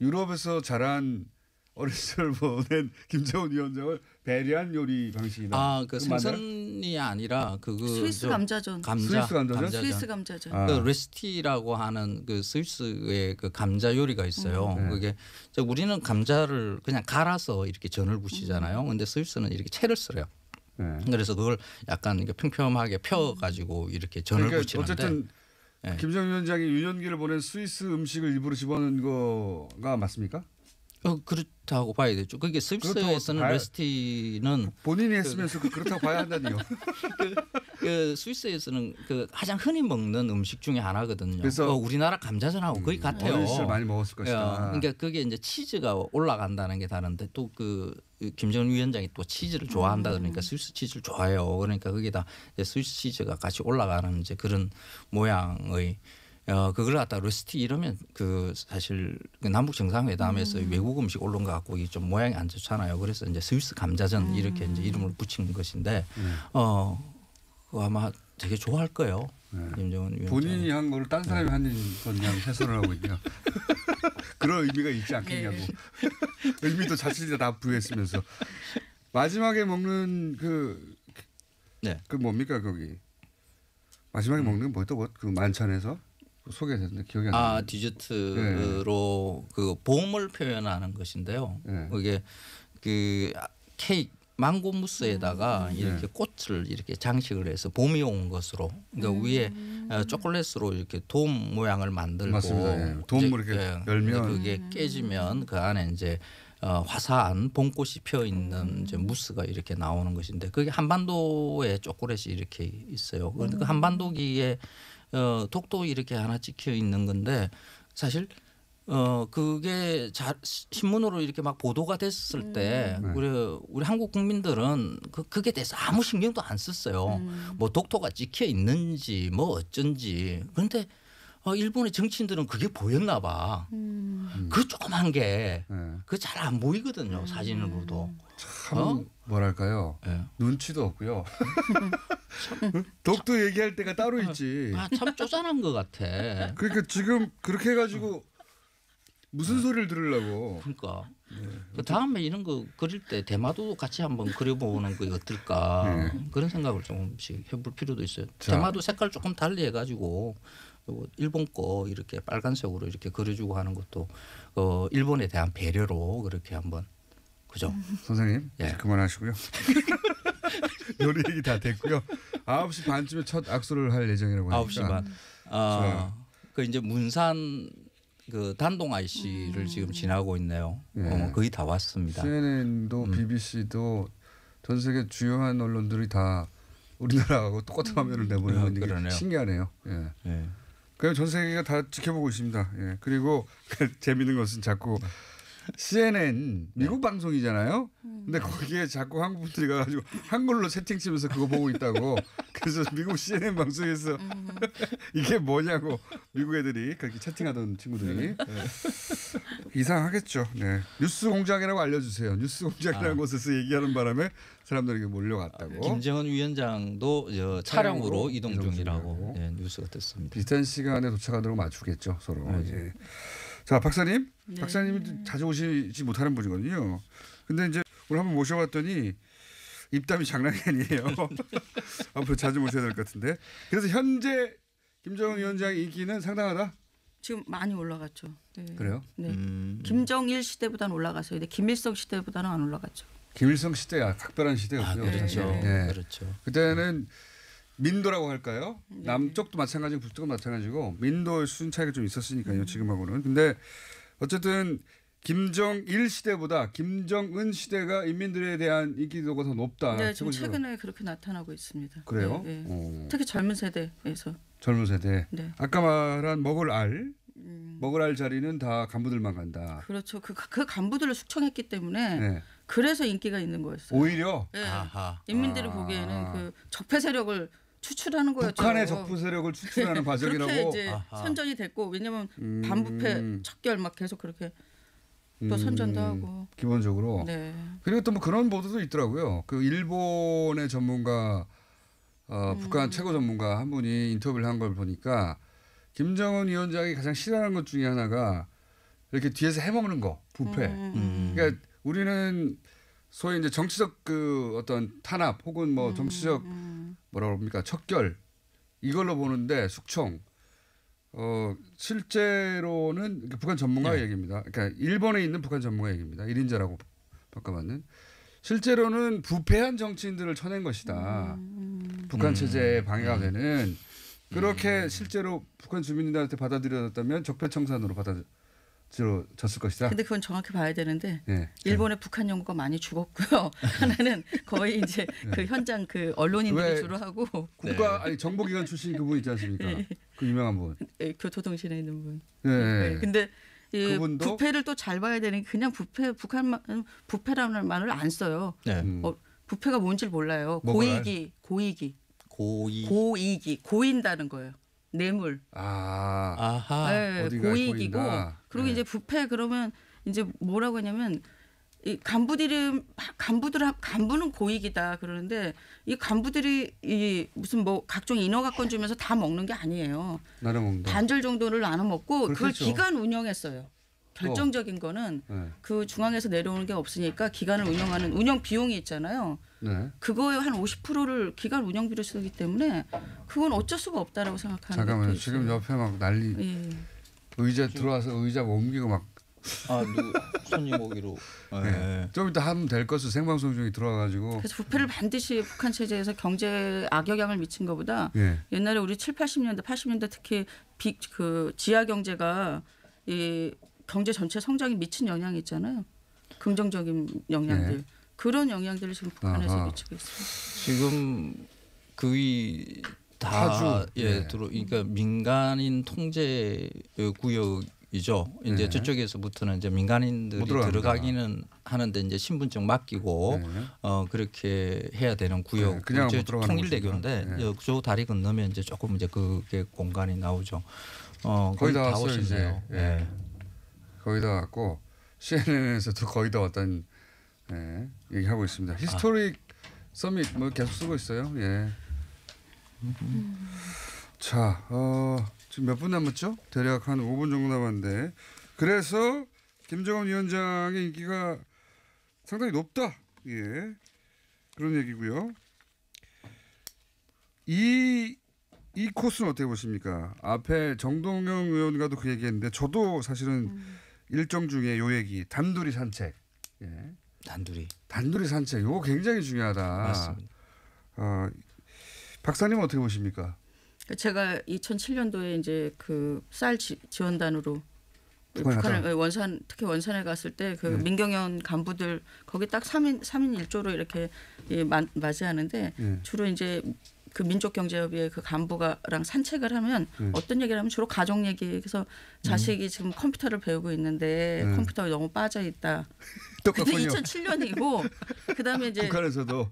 유럽에서 자란 어린 시절 보낸 김정은 위원장을 배려한 요리 방식이다.
그 생선이 아니라
스위스 감자전. 스위스 감자전.
그 레스티라고 하는 그 스위스의 그 감자 요리가 있어요. 그게 우리는 감자를 그냥 갈아서 이렇게 전을 부시잖아요. 근데 스위스는 이렇게 채를 썰어요. 그래서 그걸 약간 이렇게 평평하게 펴 가지고 이렇게 전을 부치는데.
어쨌든 김정은 위원장이 유년기를 보낸 스위스 음식을 일부러 집어넣은 거가 맞습니까?
그렇다고 봐야 되죠. 그게 스위스에서는 레스티는
본인이 했으면서 그렇다고 봐야 한다니요.
그 스위스에서는 그 가장 흔히 먹는 음식 중에 하나거든요.
그래서
우리나라 감자전하고 거의 같아요.
어린 시절 많이 먹었을 것이다.
그러니까 그게 이제 치즈가 올라간다는 게 다른데 또 그 김정은 위원장이 또 치즈를 좋아한다 그러니까 스위스 치즈를 좋아해요. 그러니까 거기다 스위스 치즈가 같이 올라가는 이제 그런 모양의. 그걸 갖다 레스티 이러면 그 사실 그 남북 정상회담에서 외국 음식 올라온 것 같고 이게 좀 모양이 안 좋잖아요. 그래서 이제 스위스 감자전 이렇게 이제 이름을 붙인 것인데 그거 아마 되게 좋아할 거예요. 김정은 위원장.
본인이 한 거를 딴 사람이 하는 건 그냥 해설을 하고 있냐. 그런 의미가 있지 않겠냐고. 의미도 자신이 다 부여했으면서 마지막에 먹는 그 뭡니까 거기 마지막에 먹는 게 뭐였던 그 만찬에서 소개했는데 기억이 안 나요.
디저트로 그 봄을 표현하는 것인데요. 그게 그 케이크 망고 무스에다가 이렇게 꽃을 이렇게 장식을 해서 봄이 온 것으로 그러니까 위에 초콜릿으로 이렇게 돔 모양을 만들고
맞습니다. 돔을 이렇게 열면
그게 깨지면 그 안에 이제 화사한 봄꽃이 피어 있는 이제 무스가 이렇게 나오는 것인데 그게 한반도에 초콜릿이 이렇게 있어요. 그런데 그 한반도기에 독도 이렇게 하나 찍혀 있는 건데 사실 그게 신문으로 이렇게 막 보도가 됐을 때 우리 한국 국민들은 그게 대해서 아무 신경도 안 썼어요. 뭐 독도가 찍혀 있는지 뭐 어쩐지. 그런데 일본의 정치인들은 그게 보였나 봐. 그 조그만 게 그 잘 안 보이거든요. 사진으로도.
참 뭐랄까요. 눈치도 없고요. 독도 얘기할 때가 따로 있지.
참 쪼잔한 것 같아.
그러니까 지금 그렇게 해가지고 무슨 소리를 들으려고.
그러니까. 그 다음에 이런 거 그릴 때 대마도 같이 한번 그려보는 거 어떨까. 그런 생각을 조금씩 해볼 필요도 있어요. 대마도 색깔 조금 달리 해가지고 일본 거 이렇게 빨간색으로 이렇게 그려주고 하는 것도 일본에 대한 배려로 그렇게 한번 그죠?
선생님 그만하시고요. 요리 얘기 다 됐고요. 9시 반쯤에 첫 악수를 할 예정이라고 하니까.
9시 반. 그 이제 문산 그 단동 IC를 지금 지나고 있네요. 거의 다 왔습니다.
CNN도 BBC도 전 세계 주요한 언론들이 다 우리나라하고 똑같은 화면을 내보내는 게 신기하네요. 그냥 전 세계가 다 지켜보고 있습니다. 그리고 재미있는 것은 자꾸 CNN 미국 방송이잖아요. 근데 거기에 자꾸 한국 분들이 가가지고 한글로 채팅 치면서 그거 보고 있다고. 그래서 미국 CNN 방송에서 이게 뭐냐고 미국 애들이 그렇게 채팅하던 친구들이 이상하겠죠. 뉴스 공장이라고 알려주세요. 뉴스 공장이라는 곳에서 얘기하는 바람에 사람들이 몰려갔다고.
김정은 위원장도 촬영으로 이동 중이라고 뉴스가 됐습니다.
비슷한 시간에 도착하도록 맞추겠죠 서로. 이제. 자, 박사님.
네.
박사님이 자주 오시지 못하는 분이거든요. 근데 이제 오늘 한번 모셔봤더니 입담이 장난이 아니에요. 앞으로 자주 모셔야 될 것 같은데. 그래서 현재 김정은 위원장의 인기는 상당하다?
지금 많이 올라갔죠. 네.
그래요?
네. 김정일 시대보다는 올라갔어요. 근데 김일성 시대보다는 안 올라갔죠.
김일성 시대야 각별한 시대였고요.
그렇죠.
네.
그렇죠.
그때는 민도라고 할까요? 남쪽도 마찬가지고 북쪽도 마찬가지고 민도의 수준 차이가 좀 있었으니까요. 지금하고는. 근데 어쨌든 김정일 시대보다 김정은 시대가 인민들에 대한 인기도가 더 높다.
네, 지금 최근에 그렇게 나타나고 있습니다.
그래요?
네, 네. 특히 젊은 세대에서.
젊은 세대.
네.
아까 말한 먹을 알 자리는 다 간부들만 간다.
그렇죠. 그 간부들을 숙청했기 때문에
네.
그래서 인기가 있는 거였어요.
오히려
네.
아하.
인민들이 보기에는 그 적폐 세력을 추출하는 거였죠.
북한의 적부 세력을 추출하는 과정이라고.
그렇게 이제
아하.
선전이 됐고 왜냐하면 반부패 척결 막 계속 그렇게 또 선전도 하고.
기본적으로.
네.
그리고 또 뭐 그런 보도도 있더라고요. 그 일본의 전문가, 북한 최고 전문가 한 분이 인터뷰를 한 걸 보니까 김정은 위원장이 가장 싫어하는 것 중에 하나가 이렇게 뒤에서 해먹는 거, 부패. 그러니까 우리는 소위 이제 정치적 그 어떤 탄압 혹은 뭐 정치적 뭐라 그럽니까 척결 이걸로 보는데 숙청. 실제로는 북한 전문가 얘기입니다. 그러니까 일본에 있는 북한 전문가 얘기입니다. 1인자라고 평가받는. 실제로는 부패한 정치인들을 쳐낸 것이다. 북한 체제에 방해가 되는. 그렇게 실제로 북한 주민들한테 받아들여졌다면 적폐청산으로 받아들여졌을 것이다.
근데 그건 정확히 봐야 되는데
네.
일본의 북한 연구가 많이 죽었고요. 하나는 거의 이제 그 현장 그 언론인들이 주로 하고
국가 아니 정보기관 출신 그분 있지 않습니까? 그 유명한 분.
교토통신에 있는 분.
네.
근데 이
그분도?
부패를 또 잘 봐야 되는 게 그냥 북한만 부패라는 말을 안 써요.
네.
부패가 뭔지를 몰라요. 고이기. 고인다는 거예요. 뇌물.
아하.
네, 고익이고 그리고 이제 부패 그러면 이제 뭐라고 하냐면 이 간부는 고익이다 그러는데 이 간부들이 이 무슨 뭐 각종 인허가권 주면서 다 먹는 게 아니에요.
나눠 먹는다.
반절 정도를 나눠 먹고 그걸
그렇겠죠.
기간 운영했어요. 결정적인 거는 그 중앙에서 내려오는 게 없으니까 기간을 운영하는 운영 비용이 있잖아요.
네.
그거의 한 50%를 기간 운영비로 쓰기 때문에 그건 어쩔 수가 없다라고 생각하는
잠깐만요.
것도
지금
있어요.
옆에 막 난리.
예.
의자 들어와서 의자 옮기고 막.
손님 오기로.
네. 좀 이따 하면 될 것을 생방송 중에 들어와가지고.
그래서 부패를 반드시 북한 체제에서 경제 악영향을 미친 것보다 옛날에 우리 7, 80년대, 80년대 특히 그 지하 경제가 이 경제 전체 성장에 미친 영향이 있잖아요. 긍정적인 영향들. 그런 영향들을 지금 북한에서 미치고 있습니다.
지금 거의 다 그러니까 민간인 통제 구역이죠. 이제 저쪽에서부터는 이제 민간인들이 들어가기는 하는데 이제 신분증 맡기고 그렇게 해야 되는 구역.
그냥 못 들어가는
통일대교인데 저 다리 건너면 이제 조금 이제 그게 공간이 나오죠.
거의 다 왔어요
오셨네요.
이제. 거의 다 왔고 CNN에서도 거의 다 왔다는 얘기하고 있습니다. 히스토릭 서밋 뭐 계속 쓰고 있어요. 예. 자, 지금 몇 분 남았죠? 대략 한 5분 정도 남았는데 그래서 김정은 위원장의 인기가 상당히 높다. 예. 그런 얘기고요. 이 코스는 어떻게 보십니까? 앞에 정동영 의원과도 그 얘기했는데 저도 사실은 일정 중에 요 얘기 단둘이 산책. 예. 단둘이 산책. 이거 굉장히 중요하다.
맞습니다.
박사님은 어떻게 보십니까?
제가 2007년도에 이제 그 쌀 지원단으로
북한에
원산 특히 원산에 갔을 때 그 민경연 간부들 거기 딱 3인 1조로 이렇게 맞이하는데 주로 이제 그 민족경제협의회 그 간부가랑 산책을 하면 어떤 얘기를 하면 주로 가족 얘기. 그래서 자식이 지금 컴퓨터를 배우고 있는데 컴퓨터에 너무 빠져 있다. 그때 2007년이고 그다음에 이제
북한에서도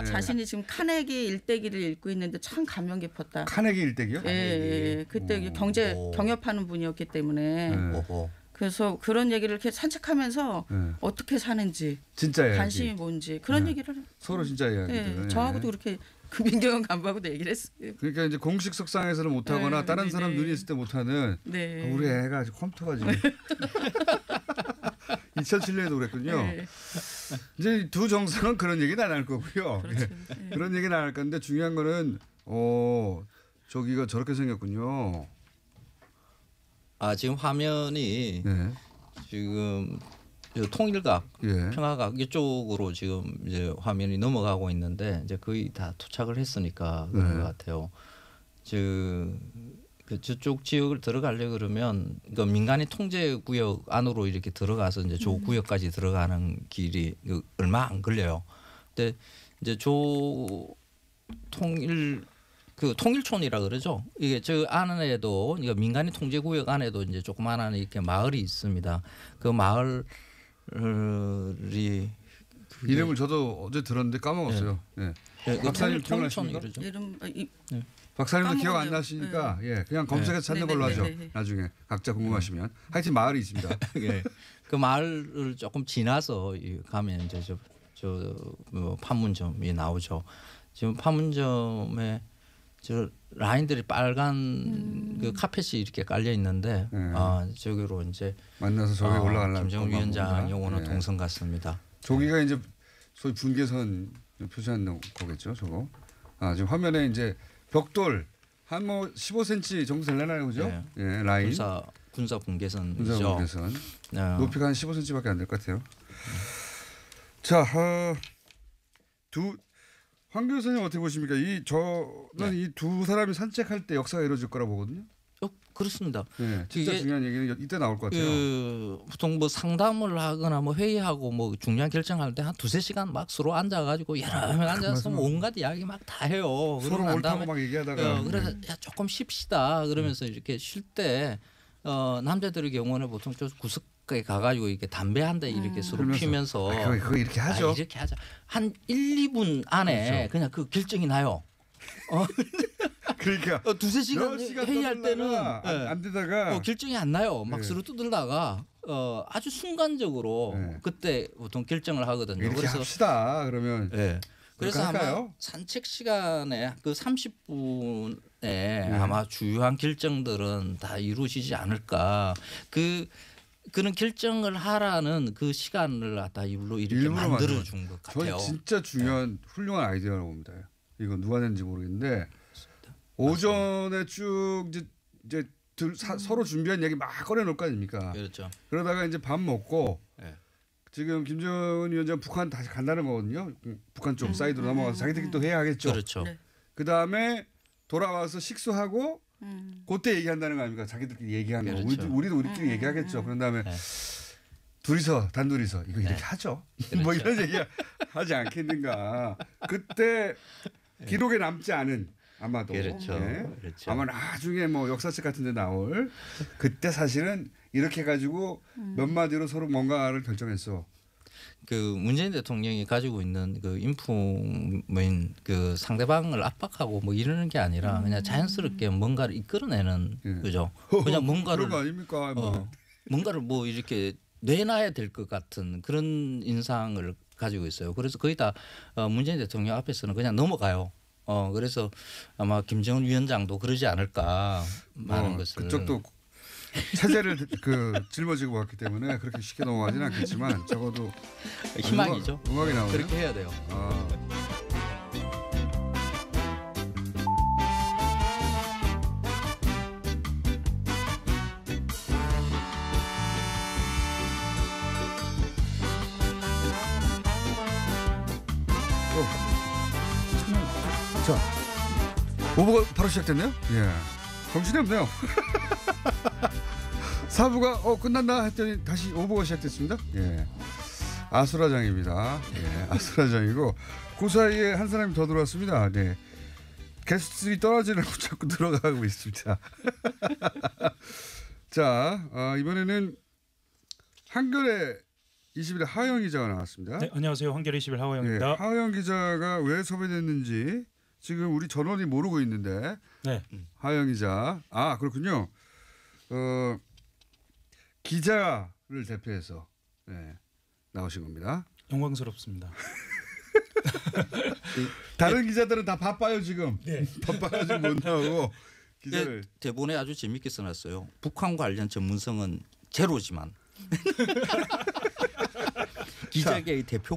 자신이 지금 카네기 일대기를 읽고 있는데 참 감명 깊었다.
카네기 일대기요?
예. 그때 경협하는 분이었기 때문에 그래서 그런 얘기를 이렇게 산책하면서 어떻게 사는지
진짜
관심이 뭔지 그런 얘기를
서로 진짜 이야기들.
저하고도 그렇게 그 민경원 간부하고도 얘기를 했어요.
그러니까 이제 공식 석상에서는 못하거나
네,
다른
네,
사람
네.
눈이 있을 때 못하는
네.
우리 애가 아주 컴퓨터가 지금 2007년에도 그랬군요.
네.
이제 두 정상은 그런 얘기는 안 할 거고요.
그렇죠.
예.
네.
그런 얘기는 안 할 건데 중요한 거는 저기가 저렇게 생겼군요.
지금 화면이
네.
지금 통일각,
예.
평화각 이쪽으로 지금 이제 화면이 넘어가고 있는데 이제 거의 다 도착을 했으니까 그런
네.
것 같아요. 저쪽 지역을 들어가려 그러면 그 민간인 통제 구역 안으로 이렇게 들어가서 이제 조 구역까지 들어가는 길이 얼마 안 걸려요. 근데 이제 통일촌이라 그러죠. 이게 저 안에도 이거 민간인 통제 구역 안에도 이제 조그마한 이렇게 마을이 있습니다. 그 마을이
이름을 저도 어제 들었는데 까먹었어요. 예. 박사님 기억나십니까?
통일촌이 그러죠.
이름
박사님도 기억 안
까먹었네요.
나시니까 그냥 검색해서 찾는 걸로 하죠.
네네네네.
나중에 각자 궁금하시면 하여튼 마을이 있습니다.
예. 그 마을을 조금 지나서 가면 이제 뭐 판문점이 나오죠. 지금 판문점에 저 라인들이 빨간 그 카펫이 이렇게 깔려 있는데 저기로 이제
만나서 저기 올라가려고
김정은 위원장 용어는
네.
동선 같습니다.
저기가 이제 소위 분계선 표시하는 거겠죠, 저거. 지금 화면에 이제 벽돌 한 뭐 15cm 정도 되려나요, 그죠?
네.
예, 라인.
군사 분계선이죠.
군사 분계선. 높이가 한 15cm밖에 안 될 것 같아요. 자, 황 교수님 어떻게 보십니까? 저는 이 두 사람이 산책할 때 역사가 이루어질 거라 보거든요.
그렇습니다.
네, 진짜 중요한 얘기는 이때 나올 것 같아요.
보통 뭐 상담을 하거나 뭐 회의하고 뭐 중요한 결정할 때 한 두세 시간 막 서로 앉아가지고 여러 명 앉아서 뭐 온갖 이야기 막 다 해요.
서로 옳다고 막 얘기하다가.
그래서 야 조금 쉽시다 그러면서 이렇게 쉴 때 남자들의 경우는 보통 좀 구석에 가가지고 이렇게 담배 한 대 이렇게 서로 피면서
그거 이렇게 하죠.
이렇게 하자. 한 1, 2분 안에
그렇죠.
그냥 그 결정이 나요.
그러니까
두세 시간 회의할 때는
안 되다가
결정이 안 나요. 막
네.
서로 떠들다가 아주 순간적으로
네.
그때 보통 결정을 하거든요.
이렇게
그래서
합시다. 그러면
그래서 아마
할까요?
산책 시간에 그 30분에 아마 주요한 결정들은 다 이루어지지 않을까. 그런 결정을 하라는 그 시간을 갖다 일부러 이렇게 만들어 준 것 같아요.
저는 진짜 중요한 훌륭한 아이디어라고 봅니다. 이거 누가 냈는지 모르겠는데 오전에 쭉 이제 서로 준비한 얘기 막 꺼내놓을 거 아닙니까?
그렇죠.
그러다가 이제 밥 먹고 지금 김정은 위원장 북한 다시 간다는 거거든요. 북한 쪽 사이드로 넘어가서 자기들끼리 또 해야 하겠죠.
그렇죠.
그다음에 돌아와서 식수하고 그때 얘기한다는 거 아닙니까? 자기들끼리 얘기하는 거.
그렇죠.
우리도 우리끼리 얘기하겠죠. 그런 다음에 둘이서 단둘이서 이거 이렇게 하죠. 뭐 이런 얘기 하지 않겠는가. 그때 기록에 남지 않은 아마도
그렇죠. 그렇죠.
아마 나중에 뭐 역사책 같은 데 나올 그때 사실은 이렇게 해가지고 몇 마디로 서로 뭔가를 결정했어.
그 문재인 대통령이 가지고 있는 그 인품인 그 상대방을 압박하고 뭐 이러는 게 아니라 그냥 자연스럽게 뭔가를 이끌어내는 그죠. 그냥 뭔가를
그런 거 아닙니까?
뭔가를 뭐 이렇게 내놔야 될 것 같은 그런 인상을 가지고 있어요. 그래서 거의 다 문재인 대통령 앞에서는 그냥 넘어가요. 그래서 아마 김정은 위원장도 그러지 않을까 많은 것을.
그쪽도 체제를 짊어지고 왔기 때문에 그렇게 쉽게 넘어가지는 않겠지만 적어도
희망이죠.
음악이 나오네요.
그렇게 해야 돼요.
자, 오버가 바로 시작됐네요. 예, 정신이 없네요. 4부가 끝났나 했더니 다시 오버가 시작됐습니다. 예, 아수라장입니다. 예, 아수라장이고 그 사이에 한 사람이 더 들어왔습니다. 네, 게스트들이 떨어지는 거 자꾸 들어가고 있습니다. 자, 이번에는 한겨레 21의 하영 기자가 나왔습니다.
네, 안녕하세요. 한겨레 21 하호영입니다.
네, 하영 기자가 왜 섭외됐는지 지금 우리 전원이 모르고 있는데
네.
하영 기자. 그렇군요. 기자를 대표해서 나오신 겁니다.
영광스럽습니다.
다른 기자들은 다 바빠요 지금. 바빠가지고 못 나오고 기자를.
대본에 아주 재밌게 써놨어요. 북한 관련 전문성은 제로지만 기자계의 대표